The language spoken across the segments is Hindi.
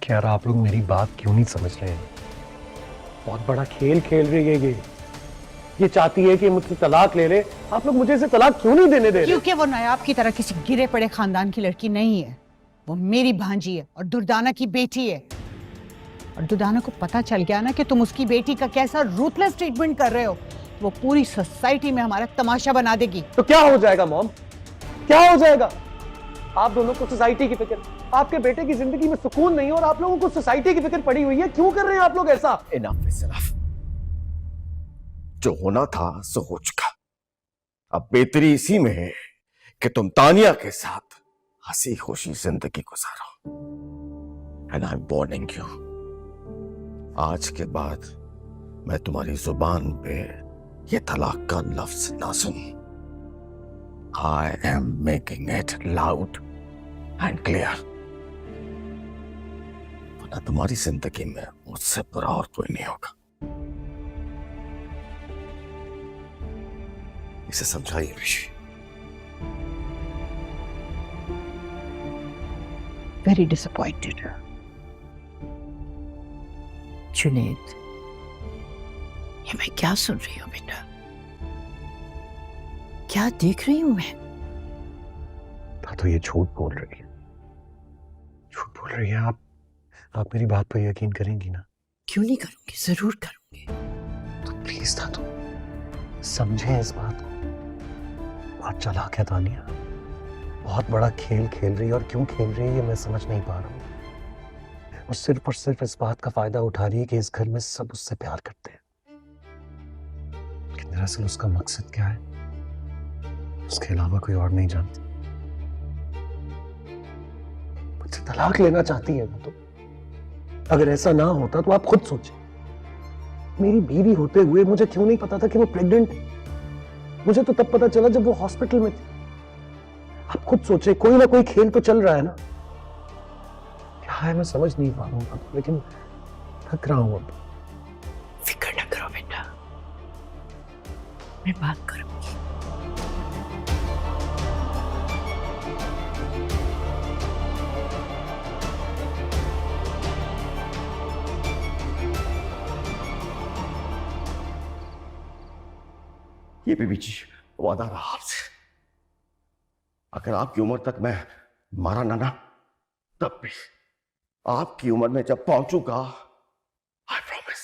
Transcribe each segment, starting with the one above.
कि यार आप लोग मेरी बात क्यों नहीं समझ रहे हैं। बहुत बड़ा खेल खेल रही है ये चाहती है कि मुझसे तलाक ले ले। आप लोग मुझे इसे तलाक क्यों नहीं देने दे रहे? क्योंकि वो नायाब की तरह किसी गिरे पड़े खानदान की लड़की नहीं है। वो मेरी भांजी है और दुर्दाना की बेटी है। और दुर्दाना को पता चल गया ना कि तुम उसकी बेटी का कैसा रूथलेस ट्रीटमेंट कर रहे हो, वो पूरी सोसाइटी में हमारा तमाशा बना देगी। तो क्या हो जाएगा मॉम, क्या हो जाएगा? आप दोनों को सोसाइटी की फिक्र, आपके बेटे की जिंदगी में सुकून नहीं और आप लोगों को सोसाइटी की फिक्र पड़ी हुई है। क्यों कर रहे हैं आप लोग ऐसा? Enough is enough. जो होना था सो हो चुका। अब बेहतरी इसी में है कि तुम तानिया के साथ हंसी खुशी जिंदगी गुजारो। And I am warning you, आज के बाद मैं तुम्हारी जुबान पे ये तलाक का लफ्ज ना सुनूं। I am making it loud and clear. वरना तुम्हारी जिंदगी में मुझसे बुरा और कोई नहीं होगा। इसे समझाइए ऋषि। Very disappointed. जुनेद, ये मैं क्या सुन रही हूँ बेटा? क्या देख रही हूं मैं? तो ये झूठ बोल रही है, झूठ बोल रही है। आप मेरी बात पर यकीन करेंगी ना? क्यों नहीं करूंगी, जरूर करूंगी। तो प्लीज था तो समझे इस बात को। बहुत चालाक है तानिया, बहुत बड़ा खेल खेल रही है और क्यों खेल रही है ये मैं समझ नहीं पा रहा हूँ। और सिर्फ इस बात का फायदा उठा रही है कि इस घर में सब उससे प्यार करते हैं। लेकिन दरअसल उसका मकसद क्या है उसके अलावा कोई और नहीं जानती। मुझसे तलाक लेना चाहती है वो तो। अगर ऐसा ना होता तो आप खुद सोचें, मेरी बीवी होते हुए मुझे क्यों नहीं पता था कि वो प्रेग्नेंट है? मुझे तो तब पता चला जब वो हॉस्पिटल में थी। आप खुद सोचे, कोई ना कोई खेल तो चल रहा है ना। क्या है मैं समझ नहीं पा रहा हूं, लेकिन थक रहा हूं अब। फिक्र न करो बेटा, मैं बात करूंगी। ये बीबी जी वादा रहा आपसे, अगर आपकी उम्र तक मैं मारा ना तब भी आपकी उम्र में जब पहुंचूंगा, आई प्रॉमिस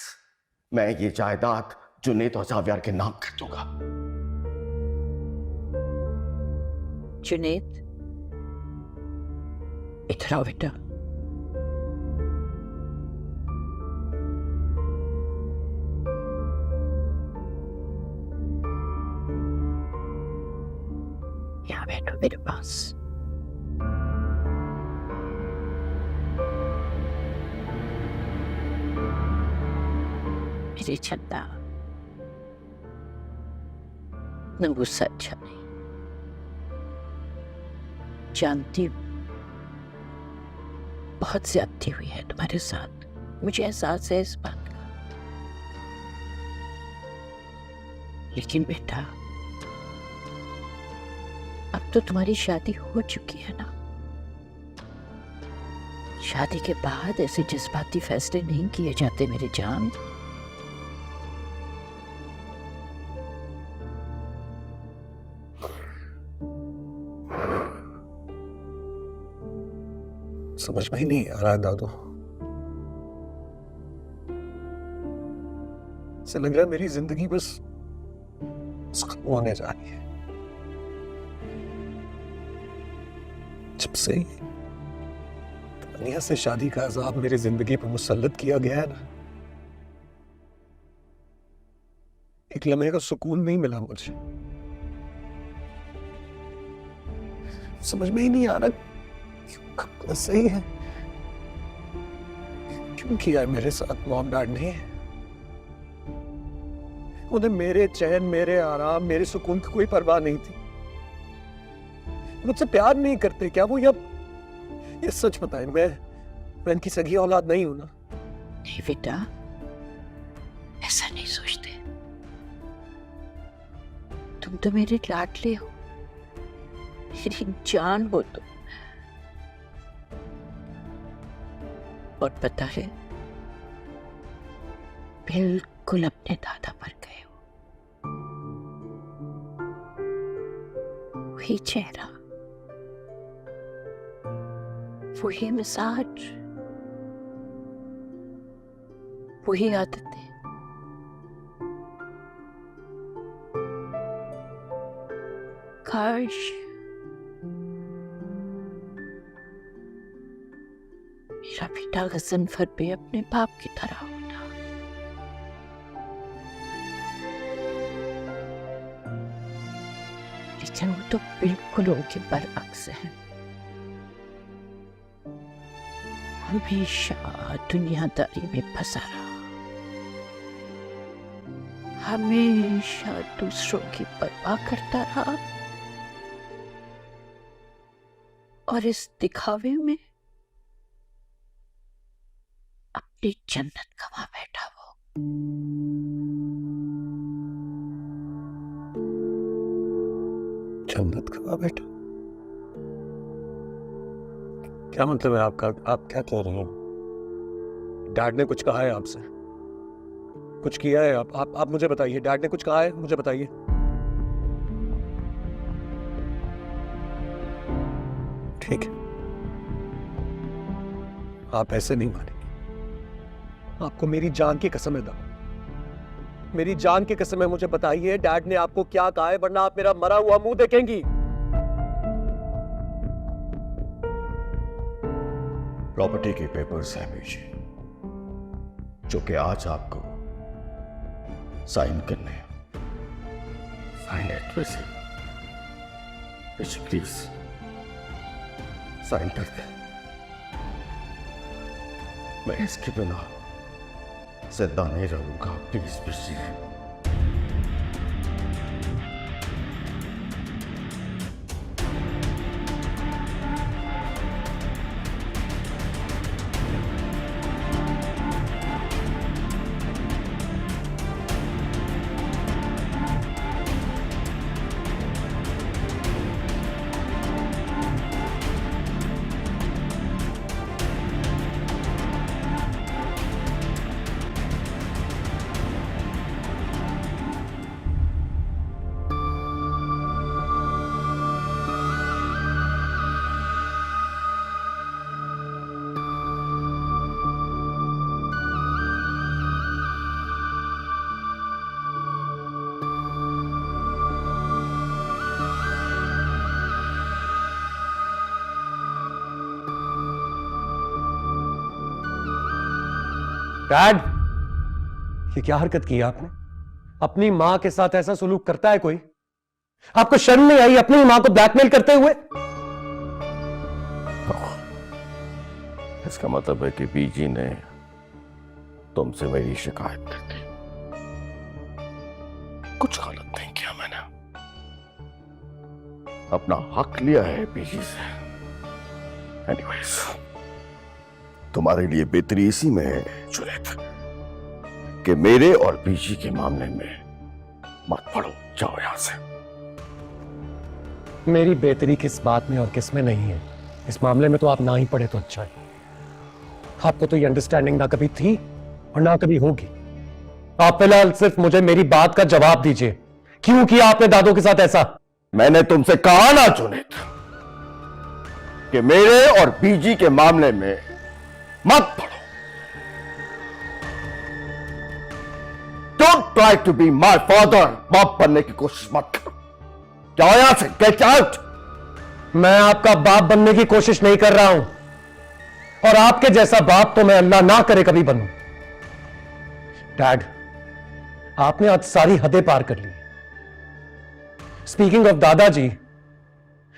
मैं ये जायदाद जुनेद और जावियार के नाम कर दूंगा। जुनेद, इधर आओ बेटा। यहाँ बैठो मेरे पास। मेरी चंदा, न गुस्सा अच्छा नहीं। जानती हूँ बहुत ज्यादती हुई है तुम्हारे साथ, मुझे एहसास है इस बात का। लेकिन बेटा, अब तो तुम्हारी शादी हो चुकी है ना। शादी के बाद ऐसे जज्बाती फैसले नहीं किए जाते मेरे जान। समझ में ही नहीं आ रहा है दादू। ऐसा लग रहा है मेरी जिंदगी बस खत्म होने जा रही है। जब से तानिया से शादी का अजाब मेरी जिंदगी पर मुसल्लत किया गया है ना, एक लम्हे का सुकून नहीं मिला मुझे। समझ में ही नहीं आ रहा क्यों करना सही है, क्यों किया है मेरे साथ मॉम डैड ने। उन्हें मेरे चैन, मेरे आराम, मेरे सुकून की कोई परवाह नहीं थी। मुझसे प्यार नहीं करते क्या वो? या ये सच बताएं, मैं इनकी सगी औलाद नहीं हूं ना? नहीं बेटा, ऐसा नहीं सोचते। तुम तो मेरे लाडले हो, मेरी जान हो तुम। और पता है, बिल्कुल अपने दादा पर गए हो। वही चेहरा, वही मिजाज, वही आदतें। काश मेरा बेटा गजनफर भी अपने बाप की तरह होता। लेकिन वो तो बिल्कुल उनके बरअक्स है। हमेशा दुनियादारी में फंसा रहा, हमेशा दूसरों की परवाह करता रहा, और इस दिखावे में अपनी जन्नत गवा बैठा वो। जन्नत गवा बैठा? क्या मतलब है आपका? आप क्या कह रहे हैं? डैड ने कुछ कहा है आपसे? कुछ किया है? आप मुझे बताइए, डैड ने कुछ कहा है? मुझे बताइए। ठीक है, आप ऐसे नहीं मानेंगे। आपको मेरी जान की कसम है दादा, मेरी जान की कसम है। मुझे बताइए डैड ने आपको क्या कहा है, वरना आप मेरा मरा हुआ मुंह देखेंगी। प्रॉपर्टी के पेपर्स हैं बीजी, जो कि आज आपको साइन करने हैं। साइन इट वैसे प्लीज साइन कर दे। मैं इसके बिना जिंदा नहीं रहूंगा, प्लीज बिजी। डैड, ये क्या हरकत की आपने? अपनी मां के साथ ऐसा सुलूक करता है कोई? आपको शर्म नहीं आई अपनी मां को ब्लैकमेल करते हुए? इसका मतलब है कि बीजी ने तुमसे मेरी शिकायत कर दी। कुछ गलत नहीं किया मैंने, अपना हक लिया है बीजी से। एनीवेज, तुम्हारे लिए बेहतरी इसी में है जुनैद कि मेरे और बीजी के मामले में मत पड़ो, जाओ यहां से। मेरी बेहतरी किस बात में और किस में नहीं है, इस मामले में तो आप ना ही पड़े तो अच्छा है। आपको तो ये अंडरस्टैंडिंग ना कभी थी और ना कभी होगी। आप फिलहाल सिर्फ मुझे मेरी बात का जवाब दीजिए, क्यों किया आपने दादों के साथ ऐसा? मैंने तुमसे कहा ना जुनैद कि मेरे और बीजी के मामले में मत पड़ो। Don't try to be my father. बाप बनने की कोशिश मत करो, जाओ यहां से, गेट आउट। मैं आपका बाप बनने की कोशिश नहीं कर रहा हूं, और आपके जैसा बाप तो मैं अल्लाह ना करे कभी बनूं। डैड, आपने आज सारी हदें पार कर ली। स्पीकिंग ऑफ दादाजी,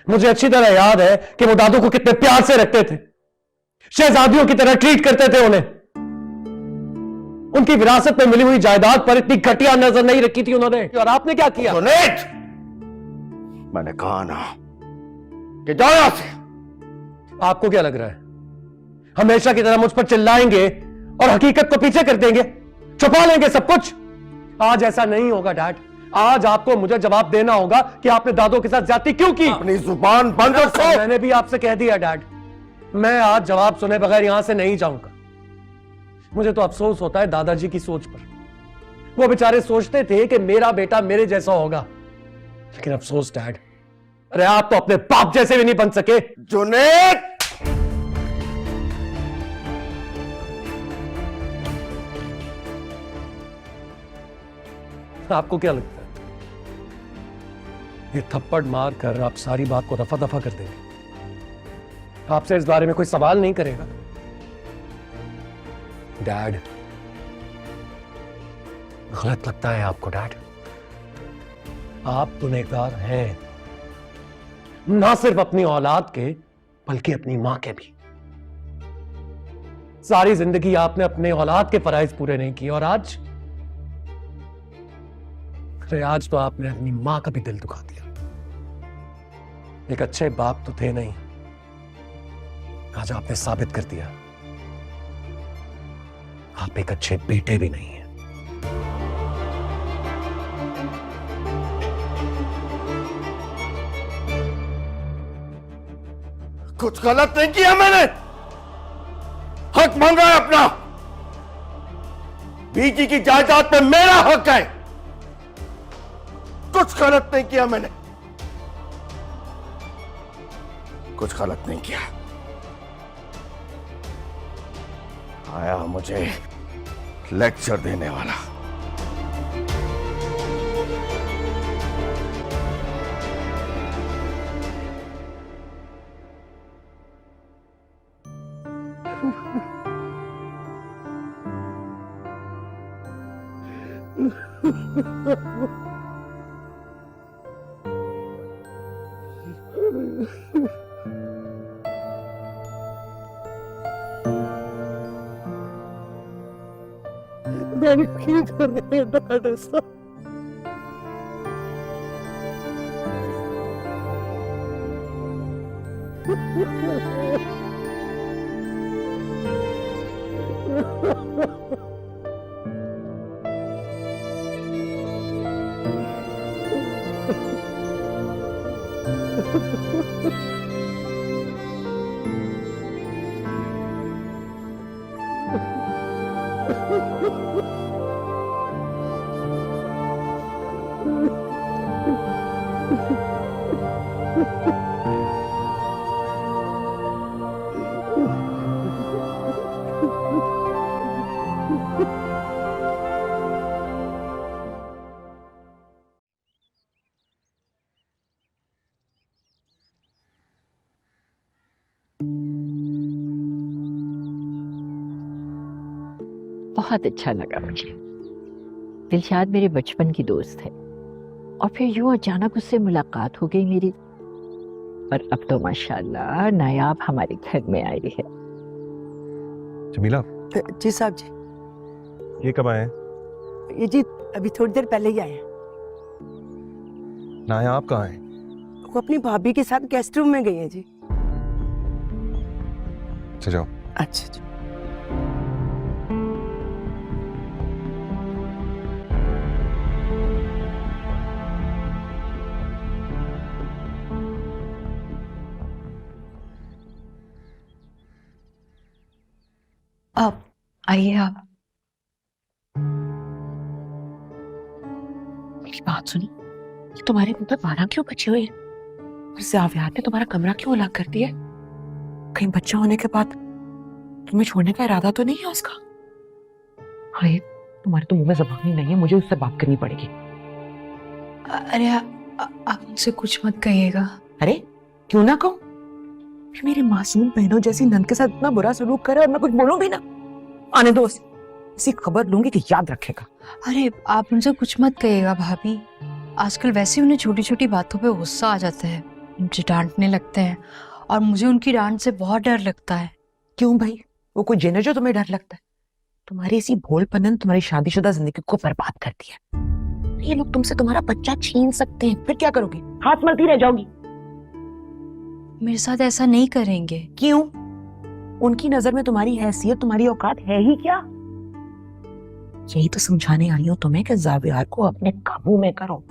मुझे अच्छी तरह याद है कि वो दादू को कितने प्यार से रखते थे, शहजादियों की तरह ट्रीट करते थे उन्हें। उनकी विरासत में मिली हुई जायदाद पर इतनी घटिया नजर नहीं रखी थी उन्होंने। और आपने क्या किया? जुनैद, मैंने कहा ना कि जाओ यहां से। आपको क्या लग रहा है हमेशा की तरह मुझ पर चिल्लाएंगे और हकीकत को पीछे कर देंगे, छुपा लेंगे सब कुछ? आज ऐसा नहीं होगा डैड। आज आपको मुझे जवाब देना होगा कि आपने दादों के साथ ज्यादती क्यों की। अपनी जुबान बंद रखो। मैंने भी आपसे कह दिया डैड, मैं आज जवाब सुने बगैर यहां से नहीं जाऊंगा। मुझे तो अफसोस होता है दादाजी की सोच पर। वो बेचारे सोचते थे कि मेरा बेटा मेरे जैसा होगा, लेकिन अफसोस डैड, अरे आप तो अपने बाप जैसे भी नहीं बन सके। जुनैद, आपको क्या लगता है ये थप्पड़ मार कर आप सारी बात को रफा दफा कर देंगे? आपसे इस बारे में कोई सवाल नहीं करेगा? डैड, गलत लगता है आपको डैड? आप गुनहगार हैं, ना सिर्फ अपनी औलाद के बल्कि अपनी मां के भी। सारी जिंदगी आपने अपने औलाद के फराइज पूरे नहीं किए और आज तो आपने अपनी मां का भी दिल दुखा दिया। एक अच्छे बाप तो थे नहीं, आज आपने साबित कर दिया आप एक अच्छे बेटे भी नहीं हैं। कुछ गलत नहीं किया मैंने, हक मांगा है अपना। बीजी की जायदाद पे मेरा हक है, कुछ गलत नहीं किया मैंने, कुछ गलत नहीं किया। आया मुझे लेक्चर देने वाला। मैंने क्यों कर रहा है बहुत अच्छा लगा मुझे। दिलशाद मेरे बचपन की दोस्त है और फिर यूं अचानक उससे मुलाकात हो गई मेरी, और अब तो माशाल्लाह नायाब हमारे घर में आई है। जमीला जी साहब जी। ये कब आए? ये जी अभी थोड़ी देर पहले ही आए हैं। नायाब कहाँ है? वो अपनी भाभी के साथ गेस्ट रूम में गई हैं जी। अच्छा जाओ। अच्छा जी। आप आइए। आप मेरी बात सुनी, तुम्हारे मुंह पे 12 क्यों बचे हुए हैं? और जावियात ने तुम्हारा कमरा क्यों अलग कर दिया? कहीं बच्चा होने के बाद तुम्हें छोड़ने का इरादा तो नहीं है उसका? अरे तुम्हारे तो मुंह में ज़बान ही नहीं है, मुझे उससे बात करनी पड़ेगी। अरे आप मुझसे कुछ मत कहिएगा। अरे क्यों ना कहूँ? मेरी मासूम बहनों जैसी नंद के साथ इतना बुरा सलूक करे और मैं कुछ बोलूं भी ना। आने दो, इसी खबर लूंगी कि याद रखेगा। अरे आप मुझसे कुछ मत कहिएगा भाभी। आजकल वैसे उन्हें छोटी छोटी बातों पे गुस्सा आ जाता है, मुझे डांटने लगते हैं और मुझे उनकी डांट से बहुत डर लगता है। क्यों भाई, वो कोई जेने जो तुम्हें डर लगता है? तुम्हारी इसी भोलपन तुम्हारी शादीशुदा जिंदगी को बर्बाद कर दिया। ये लोग तुमसे तुम्हारा बच्चा छीन सकते हैं, फिर क्या करोगी? हाथ मलती रह जाओगी। मेरे साथ ऐसा नहीं करेंगे। क्यों? उनकी नजर में तुम्हारी हैसियत, तुम्हारी औकात है ही क्या? यही तो समझाने आई हूं तुम्हें कि जावियार को अपने काबू में करो।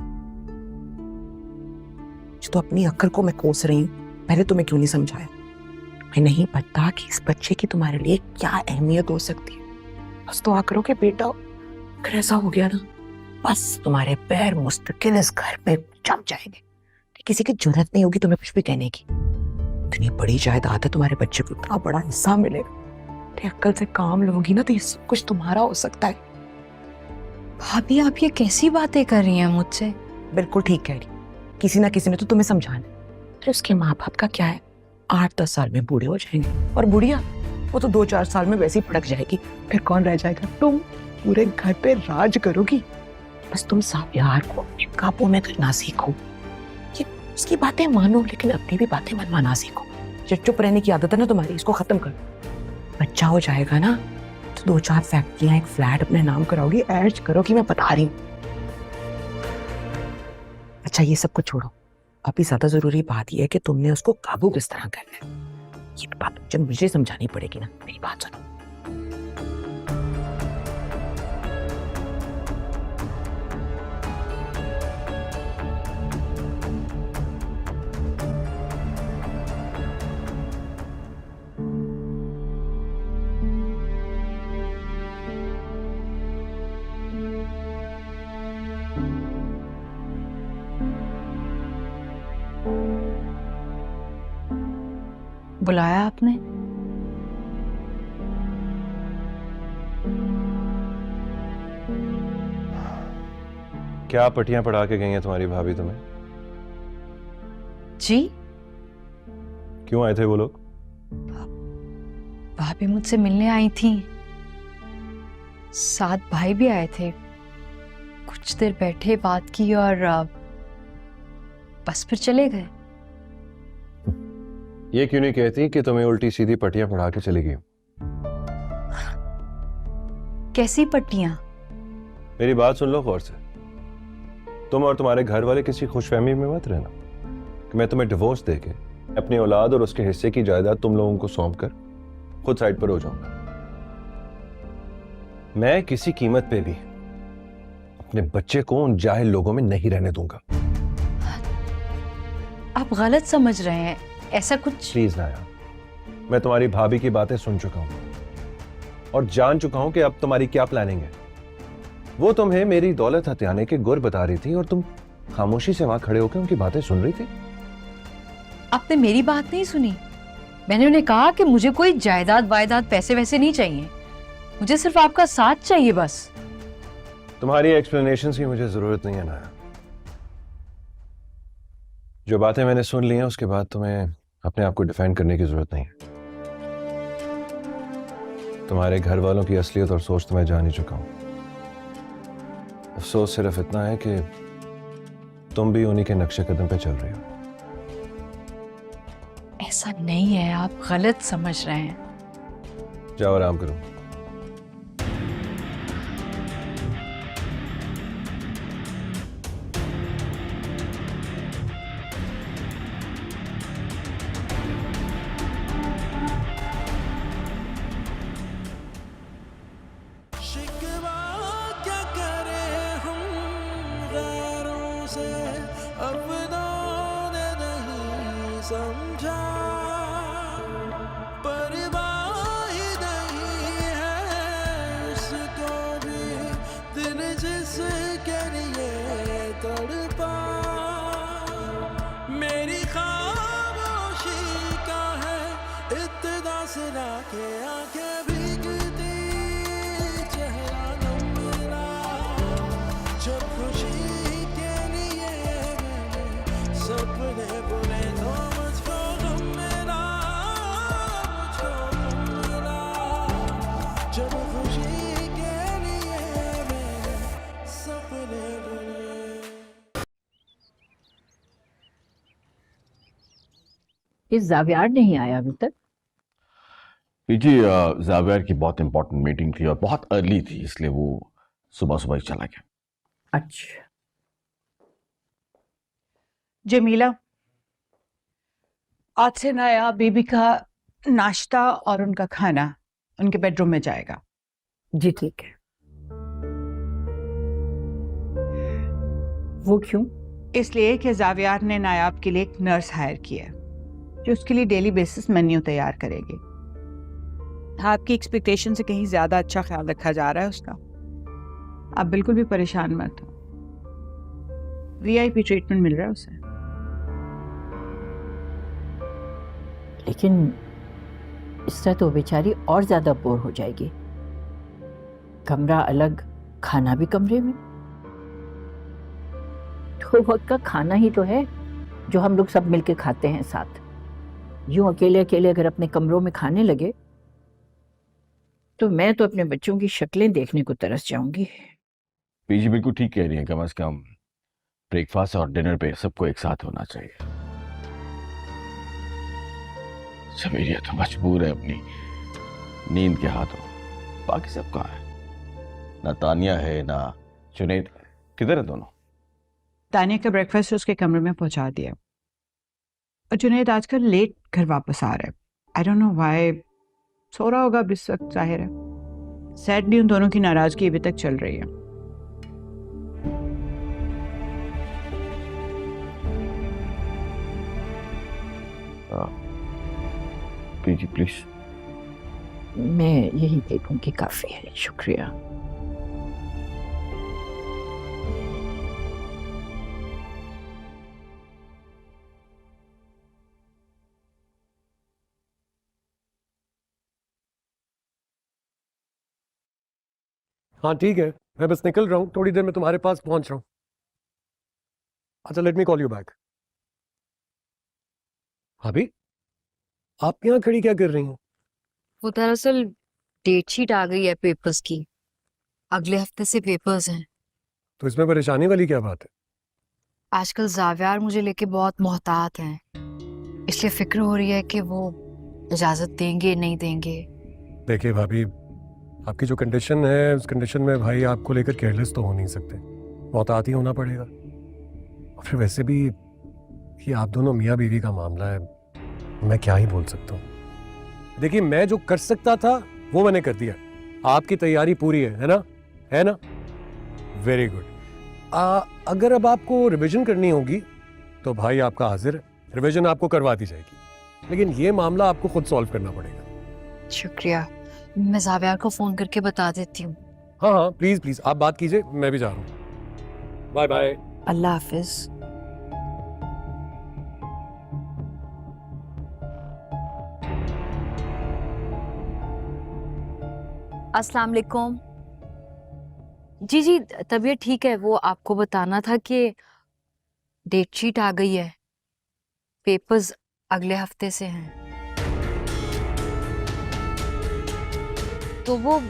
जो तो अपनी अक्ल को मैं कोस रही हूं, पहले तुम्हें क्यों नहीं समझाया? मैं नहीं पता कि इस बच्चे की तुम्हारे लिए क्या अहमियत हो सकती है। बस दुआ करो कि बेटा अगर ऐसा हो गया ना, बस तुम्हारे पैर मुस्तकिल इस घर पे जम जाएंगे, किसी की जरूरत नहीं होगी तुम्हें कुछ भी कहने की। इतनी बड़ी जायदाद है, तुम्हारे बच्चे को इतना बड़ा हिस्सा मिलेगा। अक्ल से काम लोगी ना तो ये सब कुछ तुम्हारा हो सकता है। भाभी आप ये कैसी बातें कर रही हैं मुझसे? बिल्कुल ठीक कह रही, किसी ना किसी ने तो तुम्हें समझाना है। अरे उसके माँ बाप का क्या है, 8-10 साल में बूढ़े हो जाएंगे, और बुढ़िया वो तो 2-4 साल में वैसे ही पड़क जाएगी। फिर कौन रह जाएगा? तुम पूरे घर पे राज करोगी। बस तुम साबियार को अपने काबू में करना सीखो। ये उसकी बातें मानो लेकिन अपनी भी बातें मनवाना सीखो। जो चुप रहने की आदत है ना तुम्हारी, इसको खत्म करो। बच्चा हो जाएगा ना तो 2-4 फैक्ट्रियां, एक फ्लैट अपने नाम कराओगी, ऐश करोगी, मैं बता रही हूँ। अच्छा ये सब कुछ छोड़ो, अभी ज्यादा जरूरी बात यह है कि तुमने उसको काबू किस तरह करना है। ये बात जब मुझे समझानी पड़ेगी ना, मेरी बात सुनो। बुलाया आपने? क्या पट्टियां पढ़ा के गई हैं तुम्हारी भाभी तुम्हें? जी क्यों आए थे वो लोग? भाभी मुझसे मिलने आई थी, साथ भाई भी आए थे। कुछ देर बैठे, बात की और बस फिर चले गए। ये क्यों नहीं कहती कि तुम्हें उल्टी सीधी पट्टियां पढ़ा के चली गई? कैसी पट्टियां? मेरी बात सुन लो गौर से। तुम और तुम्हारे घर वाले किसी खुशफहमी में मत रहना कि मैं तुम्हें डिवोर्स देके अपनी औलाद और उसके हिस्से की जायदाद तुम लोगों को सौंप कर खुद साइड पर हो जाऊंगा। मैं किसी कीमत पे भी अपने बच्चे को उन जाहिल लोगों में नहीं रहने दूंगा। आप गलत समझ रहे हैं, ऐसा कुछ। प्लीज नाया, मैं तुम्हारी भाभी की बातें सुन चुका हूं और जान चुका हूं कि अब तुम्हारी क्या प्लानिंग है। वो तुम्हें मेरी दौलत हथियाने के गुर बता रही थी और तुम खामोशी से वहां खड़े होकर उनकी बातें सुन रही थी। आपने मेरी बात नहीं सुनी। मैंने उन्हें कहा कि मुझे कोई जायदाद वायदाद पैसे वैसे नहीं चाहिए, मुझे सिर्फ आपका साथ चाहिए बस। तुम्हारी एक्सप्लेनेशंस की मुझे जरूरत नहीं है नाया। जो बातें मैंने सुन ली हैं उसके बाद तुम्हें अपने आप को डिफेंड करने की जरूरत नहीं है। तुम्हारे घर वालों की असलियत और सोच तो मैं जान ही चुका हूं। अफसोस सिर्फ इतना है कि तुम भी उन्हीं के नक्शे कदम पे चल रही हो। ऐसा नहीं है, आप गलत समझ रहे हैं। जाओ आराम करो। इस जावियार नहीं आया अभी तक? जी जावियर की बहुत इंपॉर्टेंट मीटिंग थी और बहुत अर्ली थी, इसलिए वो सुबह सुबह ही चला गया। अच्छा। जमीला, आज से नाया बेबी का नाश्ता और उनका खाना उनके बेडरूम में जाएगा। जी ठीक है। वो क्यों? इसलिए कि जावियार ने नायाब के लिए एक नर्स हायर की है जो उसके लिए डेली बेसिस मेन्यू तैयार करेगी। था आपकी एक्सपेक्टेशन से कहीं ज्यादा अच्छा ख्याल रखा जा रहा है उसका। आप बिल्कुल भी परेशान मत हो, वीआईपी ट्रीटमेंट मिल रहा है उसे। लेकिन इस तरह तो बेचारी और ज्यादा बोर हो जाएगी। कमरा अलग, खाना भी कमरे में। 2 वक्त का खाना ही तो है जो हम लोग सब मिलके खाते हैं साथ। यूं अकेले अकेले अगर अपने कमरों में खाने लगे तो मैं तो अपने बच्चों की शक्लें देखने को तरस जाऊंगी। पीजी बिल्कुल ठीक कह रही है, कम से कम ब्रेकफास्ट और डिनर पे सबको एक साथ होना चाहिए। समीरिया तो मजबूर है अपनी नींद के हाथों, बाकी सब कहाँ है? ना तानिया है ना जुनैद, किधर है दोनों? तानिया का ब्रेकफास्ट उसके कमरे में पहुंचा दिया और जुनैद आजकल लेट घर वापस आ रहा है। आई डोंट नो व्हाई, सो रहा होगा अब इस वक्त, जाहिर है। सैडली उन दोनों की नाराजगी अभी तक चल रही है। PG please. मैं यही देखूंगी, काफी है, शुक्रिया। हाँ ठीक है, मैं बस निकल रहा हूँ, थोड़ी देर में तुम्हारे पास पहुंच रहा हूँ। अच्छा, let me call you back. भाभी, आप यहाँ खड़ी क्या कर रही हैं? वो दरअसल डेट शीट आ गई है पेपर्स की, अगले हफ्ते से पेपर्स हैं। तो इसमें परेशानी वाली क्या बात है? आजकल जावियार मुझे लेके बहुत मोहतात हैं, इसलिए फिक्र हो रही है कि वो इजाजत देंगे नहीं देंगे। देखिए भाभी, आपकी जो कंडीशन है उस कंडीशन में भाई आपको लेकर केयरलेस तो हो नहीं सकते, मोहतात ही होना पड़ेगा। और फिर वैसे भी ये आप दोनों मियाँ बीवी का मामला है, मैं क्या ही बोल सकता हूँ। देखिए, मैं जो कर सकता था वो मैंने कर दिया। आपकी तैयारी पूरी है ना? है ना? Very good. अगर अब आपको रिवीजन करनी होगी तो भाई आपका हाजिर है, रिवीजन आपको करवा दी जाएगी, लेकिन ये मामला आपको खुद सॉल्व करना पड़ेगा। शुक्रिया, मैं जावियार को फोन करके बता देती हूँ। हाँ हाँ, प्लीज प्लीज आप बात कीजिए, मैं भी जा रहा हूँ। Bye bye. अल्लाह हाफिज। अस्सलाम वालेकुम। जी तबीयत ठीक है। वो आपको बताना था कि डेट शीट आ गई है, पेपर्स अगले हफ्ते से हैं। तो वो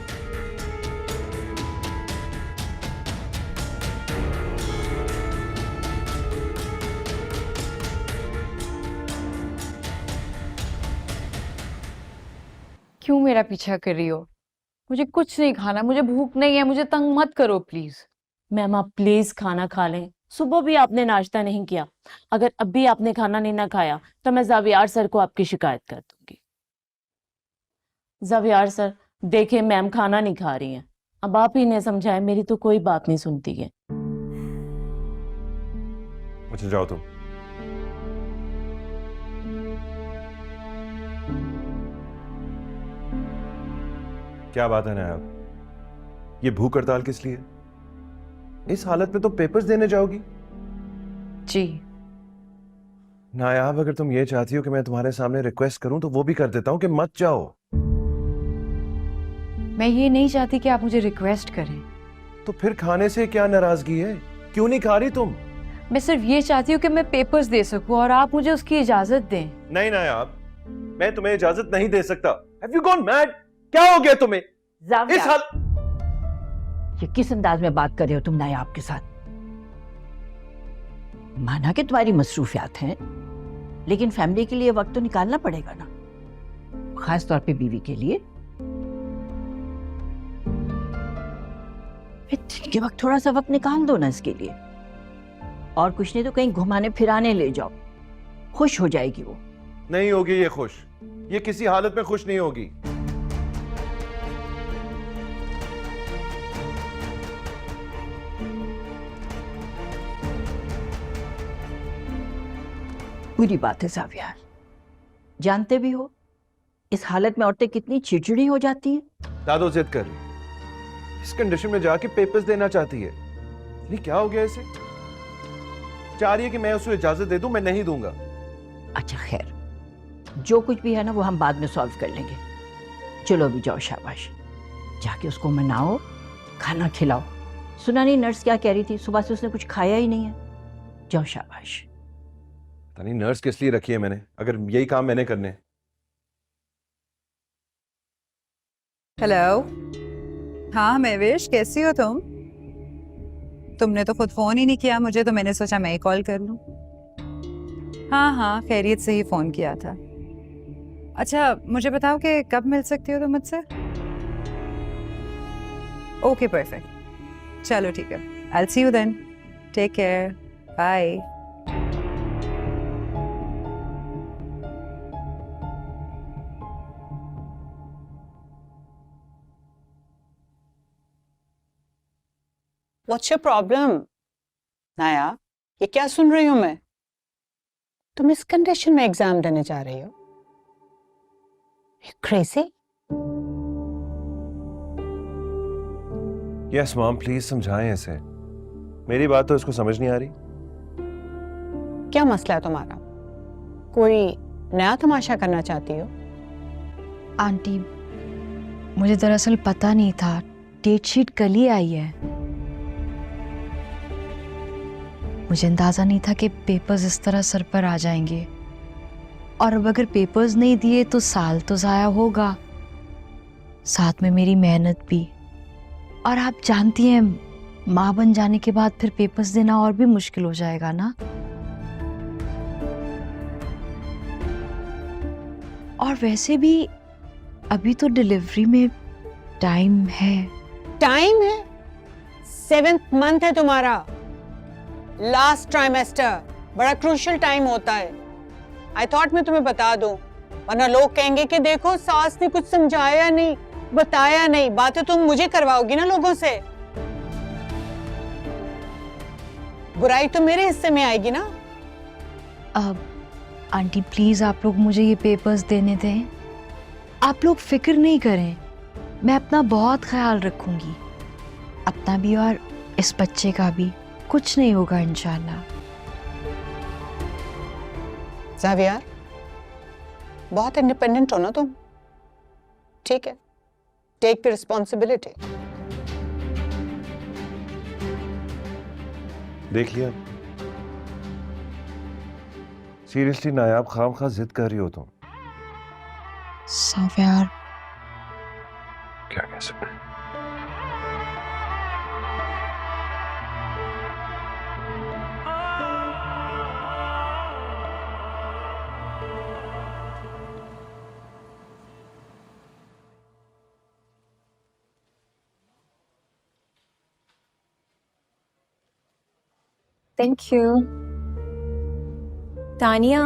क्यों मेरा पीछा कर रही हो? मुझे कुछ नहीं खाना, मुझे भूख नहीं है, मुझे तंग मत करो प्लीज। मैम आप प्लीज खाना खा लें, सुबह भी आपने नाश्ता नहीं किया। अगर अब भी आपने खाना नहीं ना खाया तो मैं जावियार सर को आपकी शिकायत कर दूंगी। जावियार सर देखें, मैम खाना नहीं खा रही हैं, अब आप ही ने समझाए, मेरी तो कोई बात नहीं सुनती है। अच्छा जाओ तुम। क्या बात है नायाब, ये भूख हड़ताल किस लिए? इस हालत में तो पेपर्स देने जाओगी? जी नायाब, अगर तुम ये चाहती हो कि मैं तुम्हारे सामने रिक्वेस्ट करूं तो वो भी कर देता हूं कि मत जाओ। मैं ये नहीं चाहती कि आप मुझे रिक्वेस्ट करें। तो फिर खाने से क्या नाराजगी है? क्यों नहीं खा रही तुम? मैं सिर्फ ये चाहती हूँ कि मैं पेपर्स दे सकूं और आप मुझे उसकी इजाजत दें। नहीं नायाब, मैं तुम्हें इजाजत नहीं दे सकता। Have you gone mad? क्या हो गया तुम्हें? इस हाल ये किस अंदाज में बात कर रहे हो तुम नायाब के साथ? माना कि तुम्हारी मसरूफियात हैं, लेकिन फैमिली के लिए वक्त तो निकालना पड़ेगा ना, खास तौर पे बीवी के लिए। दिन के वक्त थोड़ा सा वक्त निकाल दो ना इसके लिए, और कुछ नहीं तो कहीं घुमाने फिराने ले जाओ, खुश हो जाएगी वो। नहीं होगी ये खुश, ये किसी हालत में खुश नहीं होगी। बुरी बात है जावियार, जानते भी हो इस हालत में औरतें कितनी चिड़चिड़ी हो जाती हैं। दादो जिद कर रही है, इस कंडीशन में जाके पेपर्स देना चाहती है। नहीं क्या हो गया इसे? चाह रही है कि मैं उसे इजाजत दे दूं, मैं नहीं दूंगा। अच्छा खैर, जो कुछ भी है ना वो हम बाद में सॉल्व कर लेंगे। चलो अभी जाओ, शाबाश, जाके उसको मनाओ, खाना खिलाओ। सुना नहीं नर्स क्या कह रही थी, सुबह से उसने कुछ खाया ही नहीं है। जाओ शाबाश। पता नहीं नर्स किस लिए रखी है मैंने, अगर यही काम मैंने करने हैं। हेलो, हाँ महवेश, कैसी हो तुम? तुमने तो खुद फोन ही नहीं किया मुझे, तो मैंने सोचा मैं ही कॉल कर लूं। हाँ हाँ, खैरियत से ही फोन किया था। अच्छा मुझे बताओ कि कब मिल सकती हो तुम मुझसे? ओके परफेक्ट, चलो ठीक है, I will see you then, take care, bye. What's your problem? नाया, ये क्या सुन रही हूं मैं? तुम इस कंडीशन में एग्जाम देने जा रही हो? क्रेजी? यस मॉम, प्लीज समझाएं इसे, मेरी बात तो इसको समझ नहीं आ रही। क्या मसला है तुम्हारा? कोई नया तमाशा करना चाहती हो? आंटी, मुझे दरअसल पता नहीं था, डेट शीट कल ही आई है। मुझे अंदाजा नहीं था कि पेपर्स इस तरह सर पर आ जाएंगे, और अब अगर पेपर्स नहीं दिए तो साल तो जाया होगा, साथ में मेरी मेहनत भी। और आप जानती हैं, माँ बन जाने के बाद फिर पेपर्स देना और भी मुश्किल हो जाएगा ना। और वैसे भी अभी तो डिलीवरी में टाइम है। टाइम है? 7th मंथ है तुम्हारा, लास्ट ट्राइमेस्टर, बड़ा क्रूशियल टाइम होता है। आई थॉट मैं तुम्हें बता दूं, वरना लोग कहेंगे कि देखो सास ने कुछ समझाया नहीं, बताया नहीं। बातें तुम मुझे करवाओगी ना लोगों से, बुराई तो मेरे हिस्से में आएगी ना। अब आंटी प्लीज आप लोग मुझे ये पेपर्स देने दें। आप लोग फिक्र नहीं करें, मैं अपना बहुत ख्याल रखूंगी, अपना भी और इस बच्चे का भी। कुछ नहीं होगा इंशाल्लाह। ज़ावियर, बहुत इंडिपेंडेंट हो ना तुम, ठीक है, टेक द रिस्पॉन्सिबिलिटी। देख लिया, सीरियसली नायाब खामखा जिद कर रही हो तुम। ज़ावियर, क्या कह सकते हैं? Thank you. तानिया,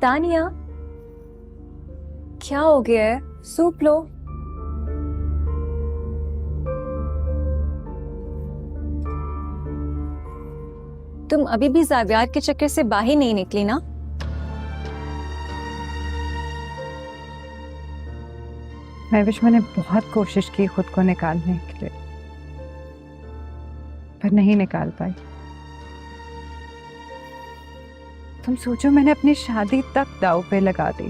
तानिया, क्या हो गया है? सूप लो। तुम अभी भी ज़ावियार के चक्कर से बाहर नहीं निकली ना? महविश, मैंने बहुत कोशिश की खुद को निकालने के लिए, पर नहीं निकाल पाई। तुम सोचो, मैंने अपनी शादी तक दांव पे लगा दी।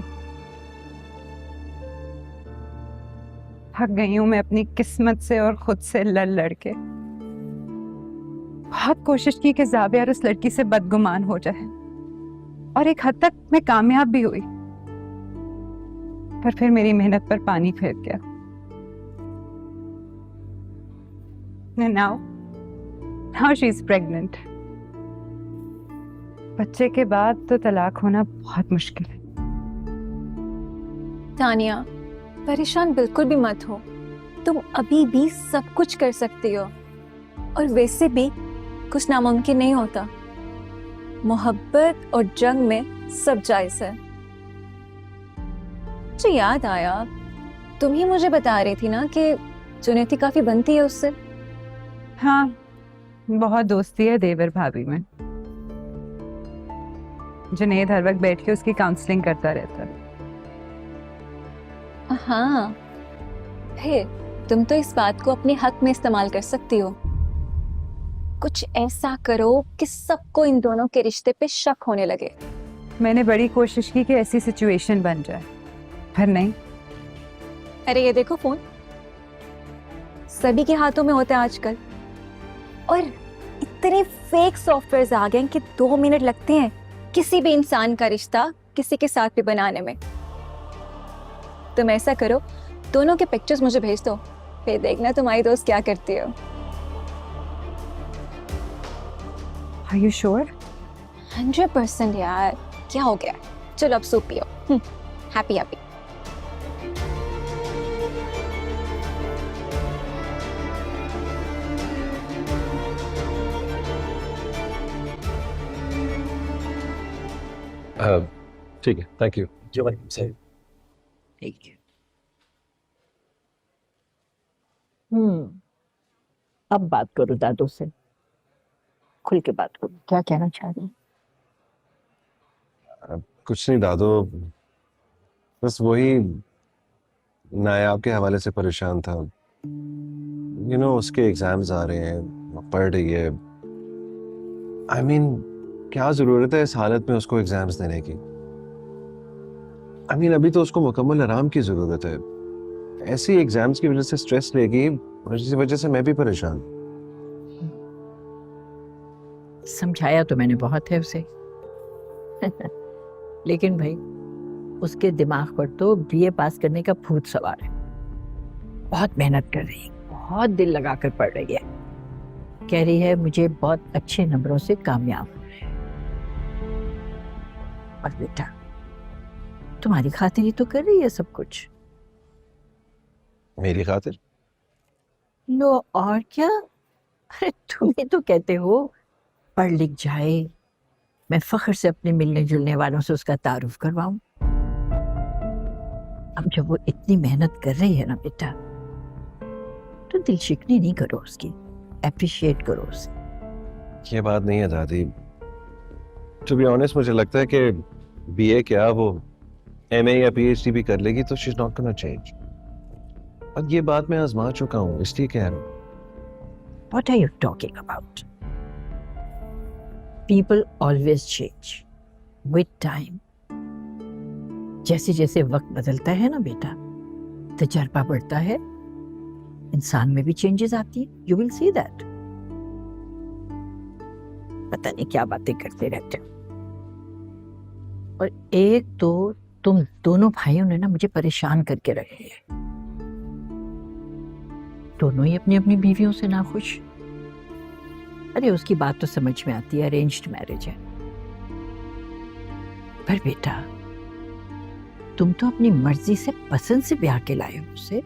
थक गई हूं मैं अपनी किस्मत से और खुद से लड़ लड़ के। बहुत कोशिश की कि ज़ावियर उस लड़की से बदगुमान हो जाए, और एक हद तक मैं कामयाब भी हुई, पर फिर मेरी मेहनत पर पानी फेर गया। Now she's pregnant. बच्चे के बाद तो तलाक होना बहुत मुश्किल है। तानिया, परेशान बिल्कुल भी मत हो, तुम अभी भी सब कुछ कर सकती हो, और वैसे भी कुछ नामुमकिन नहीं होता। मोहब्बत और जंग में सब जायज है। मुझे याद आया, तुम ही मुझे बता रही थी ना कि जुनैती काफी बनती है उससे। हाँ, बहुत दोस्ती है देवर भाभी में। जुनैद हर वक्त बैठ के उसकी काउंसलिंग करता रहता है। हाँ, फिर तुम तो इस बात को अपने हक में इस्तेमाल कर सकती हो। कुछ ऐसा करो कि सबको इन दोनों के रिश्ते पे शक होने लगे। मैंने बड़ी कोशिश की कि ऐसी सिचुएशन बन जाए, पर नहीं। अरे ये देखो फोन, सभी के हाथों में होता है आजकल, और इतने फेक सॉफ्टवेयर्स आ गए हैं कि 2 मिनट लगते हैं किसी भी इंसान का रिश्ता किसी के साथ भी बनाने में। तुम ऐसा करो, दोनों के पिक्चर्स मुझे भेज दो, फिर देखना तुम्हारी दोस्त क्या करती है। Are you sure? 100% यार, क्या हो गया? चलो अब सूप पियो। Happy happy. ठीक है, थैंक यू। जो वालेकुम सर। ठीक है। अब बात करो दादू से, खुल के बात करो, क्या कहना चाह रही? कुछ नहीं दादू, बस वही नायाब के हवाले से परेशान था। उसके एग्जाम्स आ रहे हैं, वो पढ़ रही है। I mean, क्या जरूरत है इस हालत में उसको एग्जाम्स देने की? अभी तो उसको मुकम्मल आराम की जरूरत है। ऐसी एग्जाम्स की वजह से स्ट्रेस लेगी, जिस वजह से मैं भी परेशान। समझाया तो मैंने बहुत है उसे लेकिन भाई उसके दिमाग पर तो बीए पास करने का भूत सवार है। बहुत मेहनत कर रही है, बहुत दिल लगाकर पढ़ रही है। कह रही है मुझे बहुत अच्छे नंबरों से कामयाब होना है। और बेटा तुम्हारी खातिर ही तो कर रही है सब कुछ। मेरी खातिर? लो और क्या। अरे तुम ही तो कहते हो पढ़ लिख जाए, मैं फख्र से अपने मिलने जुलने वालों से उसका तारुफ करवाऊं। अब जब वो इतनी मेहनत कर रही है ना बेटा, तो दिल शिकनी नहीं करो उसकी, अप्रिशिएट करो उसे। ये बात नहीं है दादी। टू बी ऑनेस्ट मुझे लगता है कि बीए क्या, वो एमए या पीएचडी भी कर लेगी तो she is not gonna change. और ये बात मैं आजमा चुका हूँ, इसलिए कह रहा हूँ। What are you talking about? People always change with time. जैसे जैसे वक्त बदलता है ना बेटा, तजर्बा बढ़ता है, इंसान में भी चेंजेस आती है। You will see that. पता नहीं क्या बातें करते रहते हो। और एक तो तुम दोनों भाइयों ने ना मुझे परेशान करके रखे हैं। दोनों ही अपनी अपनी बीवियों से नाखुश। अरे उसकी बात तो समझ में आती है, अरेंज्ड मैरिज है। पर बेटा तुम तो अपनी मर्जी से पसंद से ब्याह के लाए हो उसे।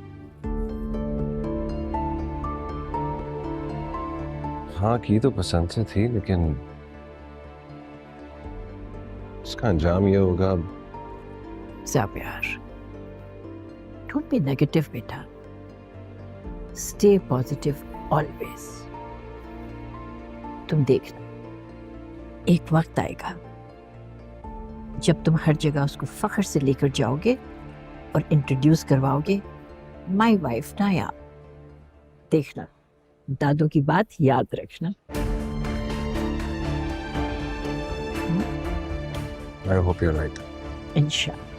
हाँ की तो पसंद से थी, लेकिन इसका अंजाम ये होगा। ज़ाबियार, डोंट बी नेगेटिव बेटा, स्टे पॉजिटिव ऑलवेज। तुम देखना एक वक्त आएगा जब तुम हर जगह उसको फख्र से लेकर जाओगे और इंट्रोड्यूस करवाओगे, माय वाइफ नाया। देखना, दादू की बात याद रखना। I hope you're right. इंशाल्लाह।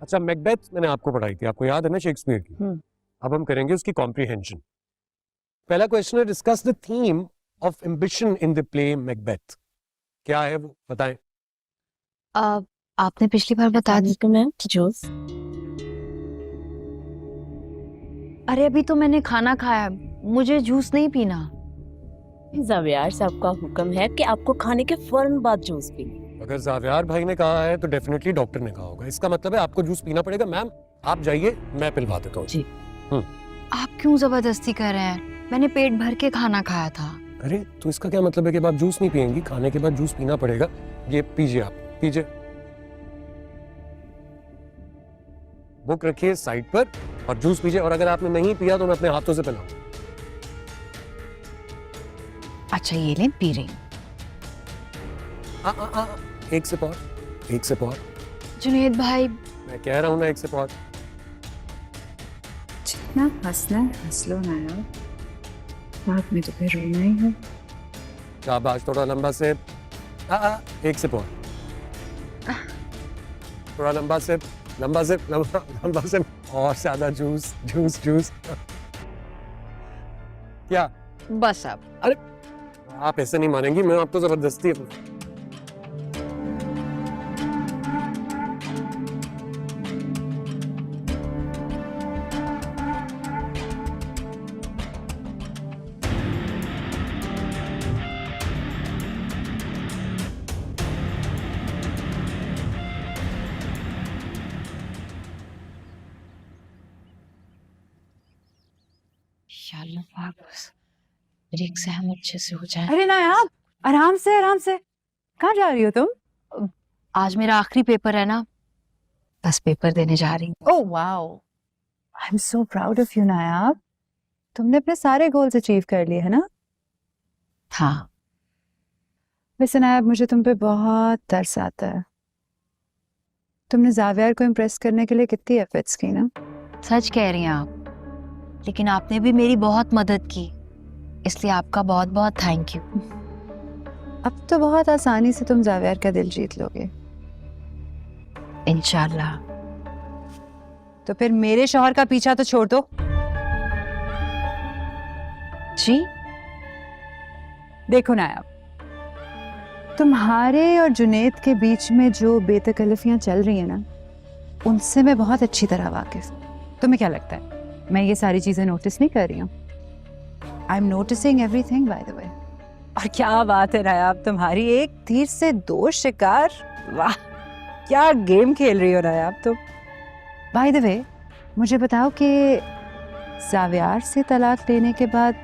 अच्छा, मैकबेथ मैंने आपको पढ़ाई थी, आपको याद है ना शेक्सपियर की? अब हम करेंगे उसकी कॉम्प्रिहेंशन। पहला क्वेश्चन है, discuss the theme of ambition in the play Macbeth. क्या है वो बताएं। आपने पिछली बार बता दी। Ma'am juice. अरे अभी तो मैंने खाना खाया, मुझे जूस नहीं पीना। ज़ावियार साहब का हुक्म है कि आपको खाने के फौरन बाद जूस पीना। अगर ज़ावियार भाई ने कहा है तो डेफिनेटली डॉक्टर ने कहा होगा। इसका मतलब है आपको जूस पीना पड़ेगा। मैम आप जाइए, मैं पिलवा देता हूँ। जी। आप क्यों जबरदस्ती कर रहे हैं? मैंने पेट भर के खाना खाया था। अरे तो इसका क्या मतलब है कि आप जूस नहीं पियेंगी? खाने के बाद जूस पीना पड़ेगा। ये पीजिए, आप पीजिए। बुक रखिए साइड पर और जूस पीजिए। और अगर आपने नहीं पिया तो मैं अपने हाथों से पिलाऊं। अच्छा ये लें, पी रही हूं। एक सिप और, एक सिप और। जुनेद भाई, मैं कह रहा हूँ ना, एक सिप और। जितना हंसना है हंस लो ना यार, बाद में तो फिर रोना ही है। शाबाश, थोड़ा लंबा सिप। एक सिप और। थोड़ा लंबा सिप, लंबा सिप, लंबा सिप, और ज्यादा जूस जूस जूस। क्या बस अब आप ऐसे नहीं मानेंगी, मैं आपको जबरदस्ती मेरी एग्जाम अच्छे से हो जाए। अरे ना यार, आराम से आराम से। कहाँ जा रही हो तुम? आज मेरा आखिरी पेपर है ना, बस पेपर देने जा रही हूँ। Oh wow, I am so proud of you Nayab. तुमने अपने सारे गोल्स अचीव कर लिए है ना? हाँ, वैसे नायाब, मुझे तुम पे बहुत तरस आता है। तुमने जावियर को इम्प्रेस करने के लिए कितनी एफर्ट्स की ना। सच कह रही हैं आप, लेकिन आपने भी मेरी बहुत मदद की, इसलिए आपका बहुत बहुत थैंक यू। अब तो बहुत आसानी से तुम जावियर का दिल जीत लोगे। इंशाल्लाह। तो फिर मेरे शौहर का पीछा तो छोड़ दो। जी देखो नायाब, तुम्हारे और जुनेद के बीच में जो बेतकल्लफियां चल रही हैं ना, उनसे मैं बहुत अच्छी तरह वाकिफ हूं। तुम्हें क्या लगता है मैं ये सारी चीजें नोटिस नहीं कर रही हूँ? I am noticing everything by the way. और क्या बात है नायाब, तुम्हारी एक तीर से दो शिकार। वाह, क्या गेम खेल रही हो नायाब तुम। बाय द वे, मुझे बताओ कि जावियार से तलाक लेने के बाद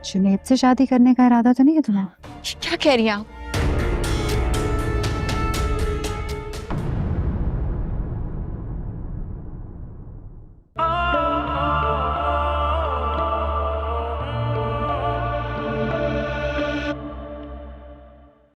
जुनेद से शादी करने का इरादा तो नहीं है तुम्हारा? क्या कह रही हैं आप?